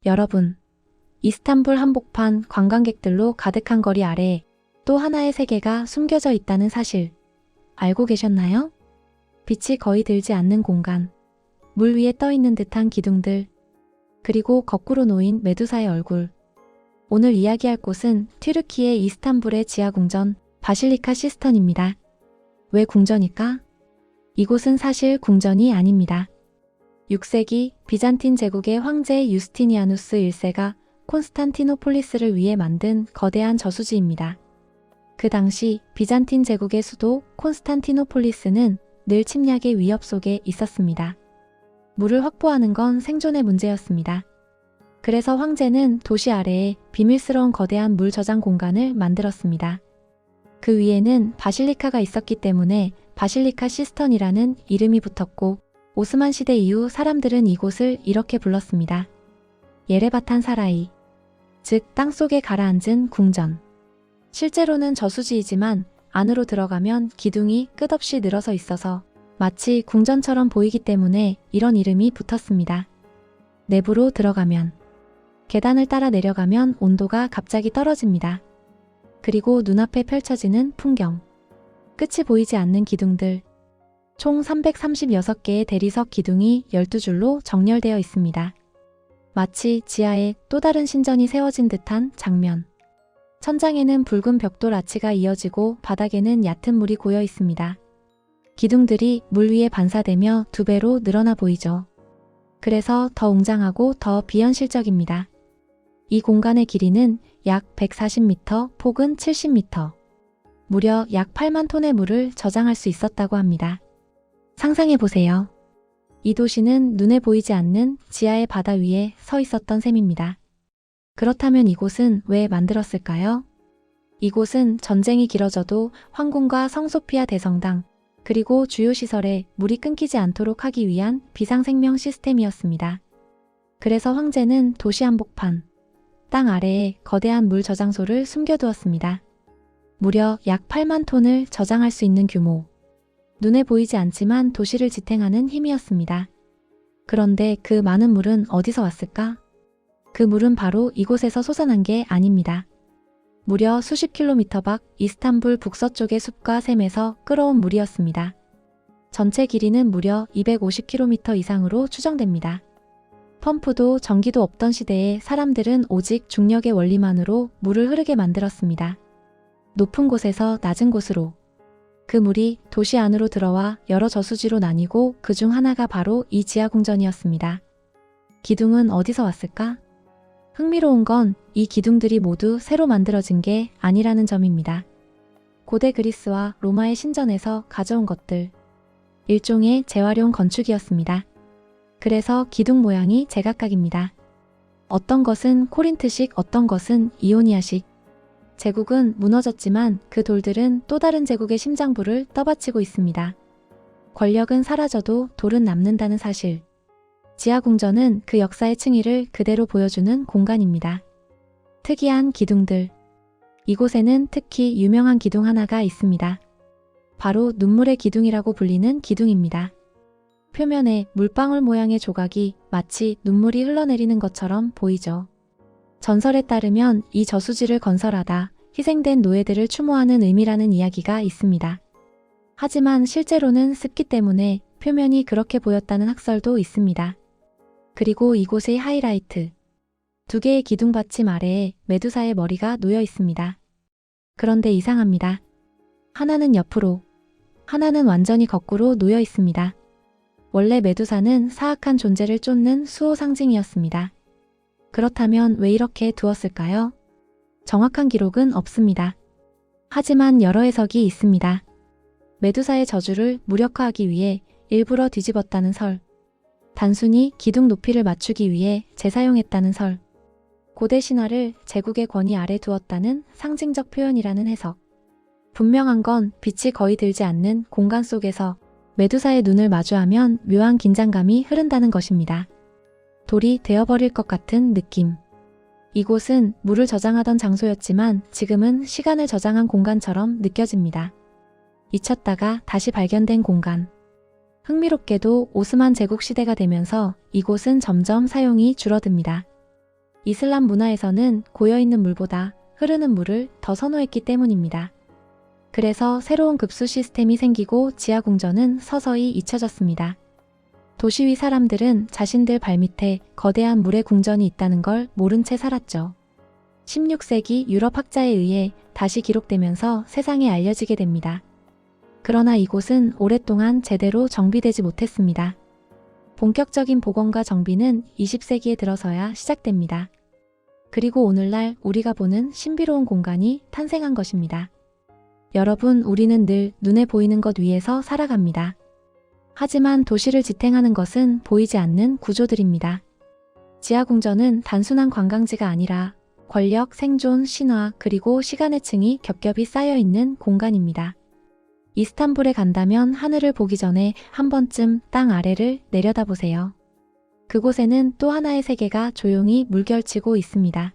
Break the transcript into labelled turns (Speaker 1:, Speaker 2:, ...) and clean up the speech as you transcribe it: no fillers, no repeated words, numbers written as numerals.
Speaker 1: 여러분, 이스탄불 한복판 관광객들로 가득한 거리 아래에 또 하나의 세계가 숨겨져 있다는 사실 알고 계셨나요? 빛이 거의 들지 않는 공간, 물 위에 떠 있는 듯한 기둥들, 그리고 거꾸로 놓인 메두사의 얼굴. 오늘 이야기할 곳은 튀르키예 이스탄불의 지하 궁전 바실리카 시스턴입니다. 왜 궁전일까? 이곳은 사실 궁전이 아닙니다. 6세기 비잔틴 제국의 황제 유스티니아누스 1세가 콘스탄티노폴리스를 위해 만든 거대한 저수지입니다. 그 당시 비잔틴 제국의 수도 콘스탄티노폴리스는 늘 침략의 위협 속에 있었습니다. 물을 확보하는 건 생존의 문제였습니다. 그래서 황제는 도시 아래에 비밀스러운 거대한 물 저장 공간을 만들었습니다. 그 위에는 바실리카가 있었기 때문에 바실리카 시스턴이라는 이름이 붙었고, 오스만 시대 이후 사람들은 이곳을 이렇게 불렀습니다. 예레바탄 사라이, 즉 땅속에 가라앉은 궁전. 실제로는 저수지이지만 안으로 들어가면 기둥이 끝없이 늘어서 있어서 마치 궁전처럼 보이기 때문에 이런 이름이 붙었습니다. 내부로 들어가면, 계단을 따라 내려가면 온도가 갑자기 떨어집니다. 그리고 눈앞에 펼쳐지는 풍경, 끝이 보이지 않는 기둥들, 총 336개의 대리석 기둥이 12줄로 정렬되어 있습니다. 마치 지하에 또 다른 신전이 세워진 듯한 장면. 천장에는 붉은 벽돌 아치가 이어지고 바닥에는 얕은 물이 고여 있습니다. 기둥들이 물 위에 반사되며 2배로 늘어나 보이죠. 그래서 더 웅장하고 더 비현실적입니다. 이 공간의 길이는 약 140m, 폭은 70m. 무려 약 8만 톤의 물을 저장할 수 있었다고 합니다. 상상해보세요. 이 도시는 눈에 보이지 않는 지하의 바다 위에 서 있었던 셈입니다. 그렇다면 이곳은 왜 만들었을까요? 이곳은 전쟁이 길어져도 황궁과 성소피아 대성당, 그리고 주요 시설에 물이 끊기지 않도록 하기 위한 비상생명 시스템이었습니다. 그래서 황제는 도시 한복판, 땅 아래에 거대한 물 저장소를 숨겨두었습니다. 무려 약 8만 톤을 저장할 수 있는 규모. 눈에 보이지 않지만 도시를 지탱하는 힘이었습니다. 그런데 그 많은 물은 어디서 왔을까? 그 물은 바로 이곳에서 솟아난 게 아닙니다. 무려 수십 킬로미터 밖 이스탄불 북서쪽의 숲과 샘에서 끌어온 물이었습니다. 전체 길이는 무려 250km 이상으로 추정됩니다. 펌프도 전기도 없던 시대에 사람들은 오직 중력의 원리만으로 물을 흐르게 만들었습니다. 높은 곳에서 낮은 곳으로. 그 물이 도시 안으로 들어와 여러 저수지로 나뉘고 그중 하나가 바로 이 지하궁전이었습니다. 기둥은 어디서 왔을까? 흥미로운 건 이 기둥들이 모두 새로 만들어진 게 아니라는 점입니다. 고대 그리스와 로마의 신전에서 가져온 것들. 일종의 재활용 건축이었습니다. 그래서 기둥 모양이 제각각입니다. 어떤 것은 코린트식, 어떤 것은 이오니아식. 제국은 무너졌지만 그 돌들은 또 다른 제국의 심장부를 떠받치고 있습니다. 권력은 사라져도 돌은 남는다는 사실. 지하궁전은 그 역사의 층위를 그대로 보여주는 공간입니다. 특이한 기둥들. 이곳에는 특히 유명한 기둥 하나가 있습니다. 바로 눈물의 기둥이라고 불리는 기둥입니다. 표면에 물방울 모양의 조각이 마치 눈물이 흘러내리는 것처럼 보이죠. 전설에 따르면 이 저수지를 건설하다 희생된 노예들을 추모하는 의미라는 이야기가 있습니다. 하지만 실제로는 습기 때문에 표면이 그렇게 보였다는 학설도 있습니다. 그리고 이곳의 하이라이트. 2개의 기둥 받침 아래에 메두사의 머리가 놓여 있습니다. 그런데 이상합니다. 하나는 옆으로, 하나는 완전히 거꾸로 놓여 있습니다. 원래 메두사는 사악한 존재를 쫓는 수호 상징이었습니다. 그렇다면 왜 이렇게 두었을까요? 정확한 기록은 없습니다. 하지만 여러 해석이 있습니다. 메두사의 저주를 무력화하기 위해 일부러 뒤집었다는 설. 단순히 기둥 높이를 맞추기 위해 재사용했다는 설. 고대 신화를 제국의 권위 아래 두었다는 상징적 표현이라는 해석. 분명한 건 빛이 거의 들지 않는 공간 속에서 메두사의 눈을 마주하면 묘한 긴장감이 흐른다는 것입니다. 돌이 되어버릴 것 같은 느낌. 이곳은 물을 저장하던 장소였지만 지금은 시간을 저장한 공간처럼 느껴집니다. 잊혔다가 다시 발견된 공간. 흥미롭게도 오스만 제국 시대가 되면서 이곳은 점점 사용이 줄어듭니다. 이슬람 문화에서는 고여있는 물보다 흐르는 물을 더 선호했기 때문입니다. 그래서 새로운 급수 시스템이 생기고 지하 궁전은 서서히 잊혀졌습니다. 도시 위 사람들은 자신들 발밑에 거대한 물의 궁전이 있다는 걸 모른 채 살았죠. 16세기 유럽 학자에 의해 다시 기록되면서 세상에 알려지게 됩니다. 그러나 이곳은 오랫동안 제대로 정비되지 못했습니다. 본격적인 복원과 정비는 20세기에 들어서야 시작됩니다. 그리고 오늘날 우리가 보는 신비로운 공간이 탄생한 것입니다. 여러분, 우리는 늘 눈에 보이는 것 위에서 살아갑니다. 하지만 도시를 지탱하는 것은 보이지 않는 구조들입니다. 지하궁전은 단순한 관광지가 아니라 권력, 생존, 신화, 그리고 시간의 층이 겹겹이 쌓여있는 공간입니다. 이스탄불에 간다면 하늘을 보기 전에 한 번쯤 땅 아래를 내려다보세요. 그곳에는 또 하나의 세계가 조용히 물결치고 있습니다.